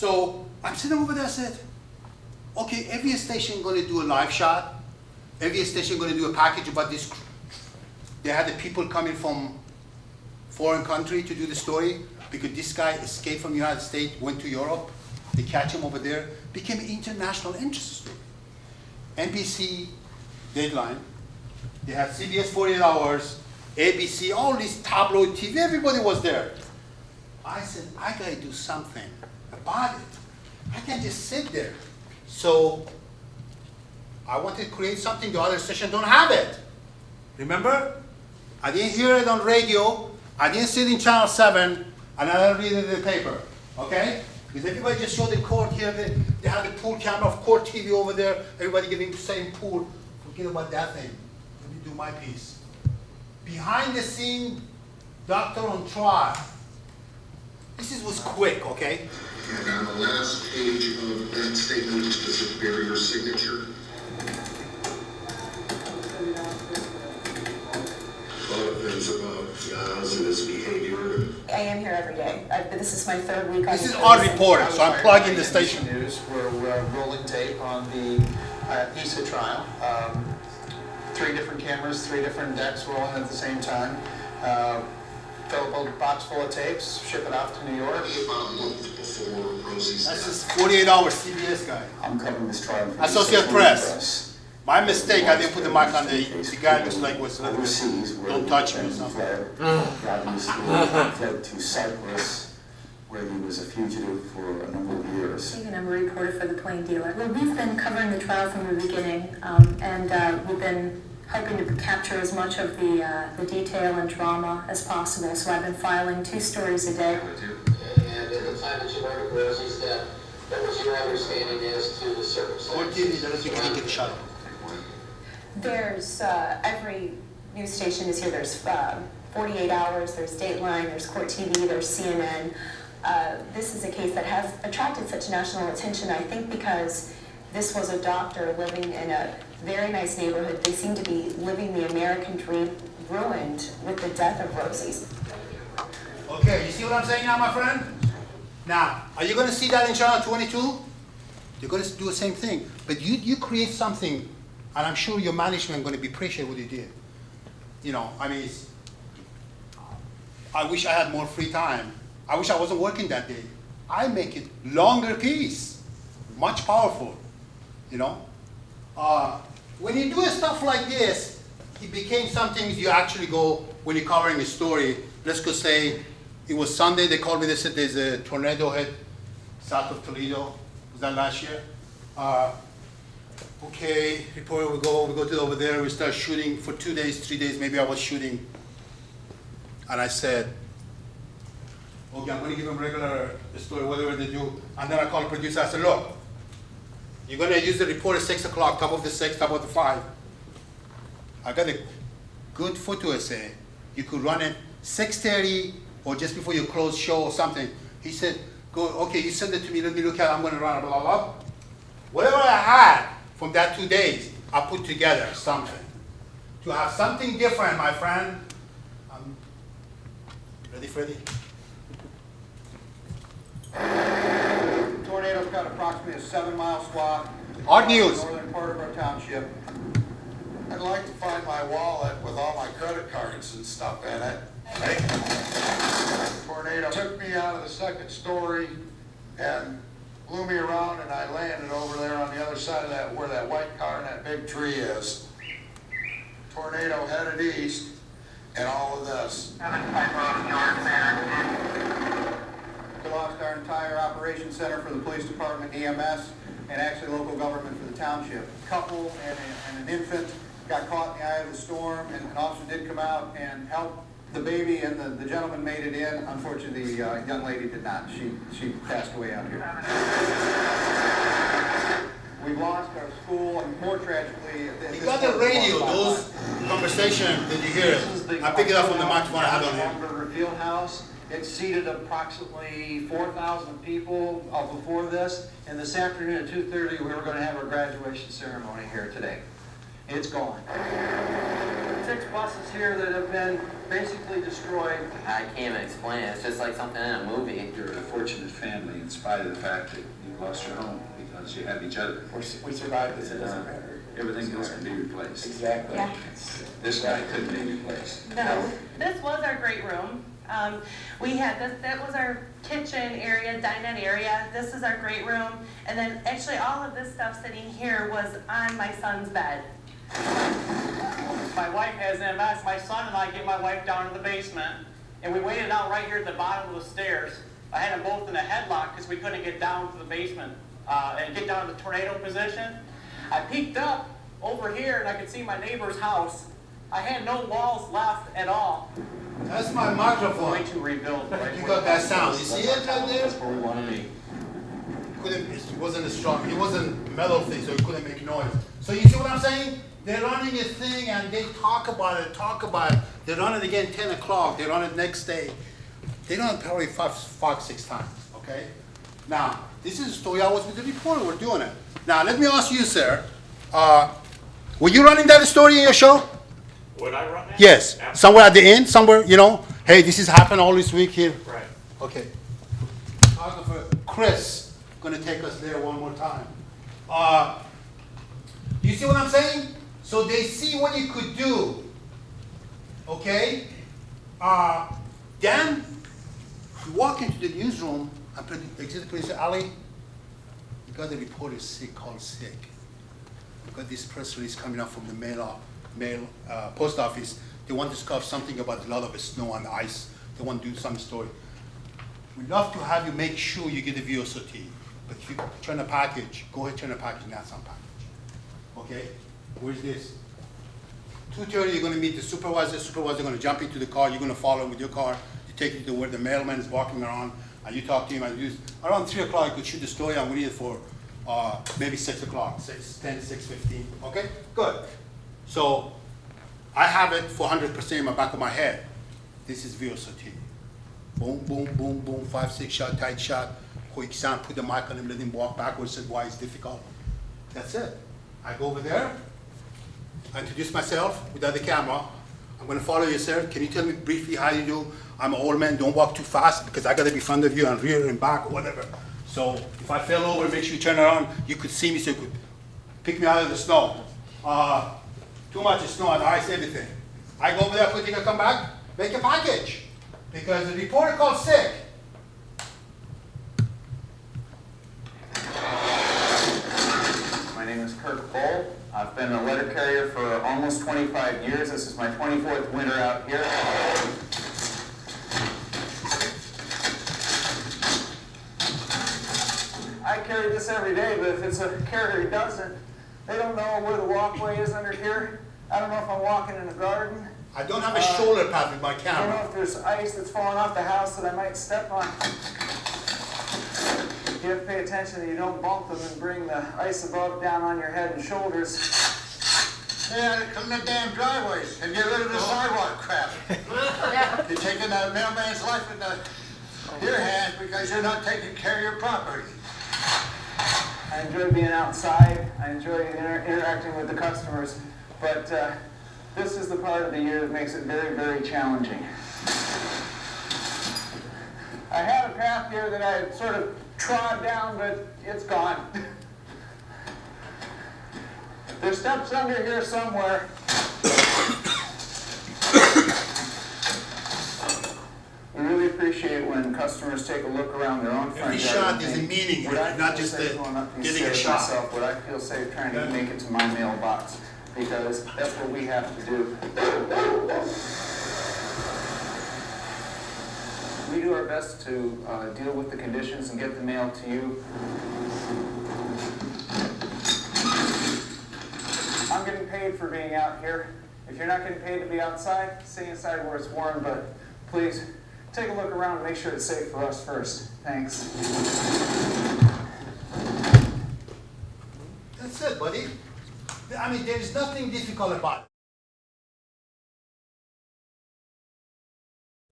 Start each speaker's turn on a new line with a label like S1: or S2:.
S1: So I'm sitting over there, I said, okay, every station going to do a live shot. Every station going to do a package about this. They had the people coming from foreign country to do the story because this guy escaped from the United States, went to Europe. They catch him over there, became an international interest story. NBC, Deadline. They had CBS 48 Hours, ABC, all these tabloid TV, everybody was there. I said, I gotta do something about it. I can't just sit there. So I wanted to create something the other station don't have it. Remember? I didn't hear it on radio, I didn't see it in Channel 7, and I didn't read it in the paper, okay? Because everybody just showed the court here, they had the pool camera of court TV over there, everybody getting the same pool. Forget about that thing. Let me do my piece. Behind the scene, doctor on trial. This was quick, okay?
S2: And on the last page of that statement, does it bear your signature? Things about Yaz and his behavior.
S3: I am here every day. This is my third week.
S1: This is our reporter, so I'm plugging the station.
S4: News. We're rolling tape on the ESA trial. 3 different cameras, 3 different decks rolling at the same time. Fill a box full of tapes, ship it off to New York.
S2: About a month before Rosie's
S1: That's this 48-hour CBS guy.
S4: I'm covering this trial for
S1: Associated Press. My mistake, I didn't put the mic on the guy looks like was
S4: overseas.
S1: Don't touch me or something.
S4: Fled to Cyprus, where he was a fugitive for a number of years.
S3: And I'm a reporter for the Plain Dealer. Well, we've been covering the trial from the beginning, and we've been hoping to capture as much of the detail and drama as possible. So I've been filing 2 stories a day.
S5: And at the time that you heard of Rosie's death, what was your understanding as to the circumstances?
S1: What did he? Let us get the shot.
S3: There's every news station is here. There's 48 Hours, there's Dayton, there's Court TV, there's CNN. This is a case that has attracted such national attention, I think, because this was a doctor living in a very nice neighborhood. They seem to be living the American dream, ruined with the death of Rosie's.
S1: Okay, you see what I'm saying now, my friend? Now, are you going to see that in Channel 22? You're going to do the same thing. But you create something, and I'm sure your management is going to be appreciate what you did. You know, I mean, I wish I had more free time. I wish I wasn't working that day. I make it longer piece, much powerful, you know? When you do stuff like this, it became something you actually go, when you're covering a story, let's go say, it was Sunday, they called me, they said there's a tornado hit south of Toledo. Was that last year? Okay, reporter, we go to over there, we start shooting for 2 days, 3 days, maybe I was shooting. And I said, okay, I'm gonna give them regular story, whatever they do. And then I called the producer, I said, look, you're gonna use the report at 6 o'clock, top of the 6, top of the 5. I got a good photo essay. You could run it 6:30 or just before your close show or something. He said, go, okay, you send it to me, let me look at it, I'm gonna run it, blah, blah, blah. Whatever I had from that 2 days, I put together something. To have something different, my friend. Ready, Freddie?
S6: Tornado's got approximately a 7-mile swath.
S1: Hard news.
S6: Northern part of our township.
S2: I'd like to find my wallet with all my credit cards and stuff in it. Tornado took me out of the 2nd story and blew me around, and I landed over there on the other side of that, where that white car and that big tree is. Tornado headed east, and all of this.
S6: We lost our entire operations center for the police department, EMS, and actually local government for the township. A couple and an infant got caught in the eye of the storm, and an officer did come out and help the baby, and the gentleman made it in. Unfortunately, the young lady did not. She passed away out here. We've lost our school, and more tragically...
S1: You got the radio, those conversations, did you hear it? I picked it up from the microphone I had on here.
S6: Hamburger Field House. It seated approximately 4,000 people before this, and this afternoon at 2:30 we were going to have our graduation ceremony here today. It's gone.
S7: 6 buses here that have been basically destroyed.
S8: I can't even explain it. It's just like something in a movie.
S9: You're a fortunate family in spite of the fact that you lost your home because you have each other.
S4: We survived this, it doesn't matter.
S9: Everything else can be replaced.
S4: Exactly.
S3: Yeah.
S9: This guy couldn't be replaced.
S10: No, this was our great room. We had this, that was our kitchen area, dinette area. This is our great room. And then actually all of this stuff sitting here was on my son's bed.
S7: My wife has MS. My son and I get my wife down in the basement, and we waited out right here at the bottom of the stairs. I had them both in a headlock because we couldn't get down to the basement and get down to the tornado position. I peeked up over here and I could see my neighbor's house. I had no walls left at all.
S1: That's my microphone.
S7: Going to rebuild. Right
S1: You got that sound. You see it right there?
S4: That's where we want to be.
S1: It wasn't a strong, it wasn't a metal thing, so it couldn't make noise. So you see what I'm saying? They're running a thing and they talk about it. They run it again 10 o'clock, they run it next day. They run it probably 5, 6 times, okay? Now, this is a story I was with the reporter, we're doing it. Now, let me ask you, sir, were you running that story in your show?
S11: Would I run that?
S1: Yes,
S11: Absolutely.
S1: somewhere at the end, somewhere, you know, hey, this has happened all this week here.
S11: Right.
S1: Okay. Photographer Chris, gonna take us there one more time. You see what I'm saying? So they see what you could do. Okay? Then you walk into the newsroom and exit the police alley. You got a reporter sick, called sick. You got this press release coming up from the mail post office. They want to discuss something about a lot of snow and ice. They want to do some story. We'd love to have you make sure you get a VOCT. But if you turn a package, go ahead, turn a package, not some package. Okay? Where's this? 2:30, you're gonna meet the supervisor. The supervisor's gonna jump into the car. You're gonna follow him with your car. You take it to where the mailman is walking around, and you talk to him. And around 3 o'clock, you could shoot the story. I'm ready for maybe 6 o'clock, 6:10, 6:15. Okay? Good. So I have it 400% in the back of my head. This is VOCT. Boom, boom, boom, boom, 5, 6 shot, tight shot, quick sound, put the mic on him, let him walk backwards, said why it's difficult. That's it. I go over there, I introduce myself without the camera. I'm gonna follow you, sir. Can you tell me briefly how you do? I'm an old man, don't walk too fast because I gotta be in front of you and rear and back or whatever. So if I fell over, make sure you turn around, you could see me so you could pick me out of the snow. Too much snow and ice, everything. I go over there, quickly come back, make a package. Because the reporter called sick.
S4: My name is Kirk Bull. I've been a letter carrier for almost 25 years. This is my 24th winter out here. I carry this every day, but if it's a carrier who doesn't, they don't know where the walkway is under here. I don't know if I'm walking in a garden.
S1: I don't have a shoulder pad with my
S4: I don't
S1: camera.
S4: know if there's ice that's falling off the house that I might step on. You have to pay attention that you don't bump them and bring the ice above down on your head and shoulders.
S2: Yeah, come in the damn driveways and get rid of the sidewalk crap. You're taking that mailman's life into your hands because you're not taking care of your property.
S4: I enjoy being outside. I enjoy interacting with the customers, but this is the part of the year that makes it very, very challenging. I had a path here that I had sort of trod down, but it's gone. There's steps under here somewhere. We really appreciate when customers take a look around their own front
S1: Every
S4: yard.
S1: shot
S4: and
S1: is a
S4: think,
S1: meaning,
S4: would I
S1: not
S4: feel
S1: just
S4: safe going up these
S1: getting a
S4: stairs
S1: shot.
S4: myself? Would I feel safe trying to make it to my mailbox? Because that's what we have to do. We do our best to deal with the conditions and get the mail to you. I'm getting paid for being out here. If you're not getting paid to be outside, stay inside where it's warm, but please take a look around and make sure it's safe for us first. Thanks.
S1: That's it, buddy. I mean, there's nothing difficult about it.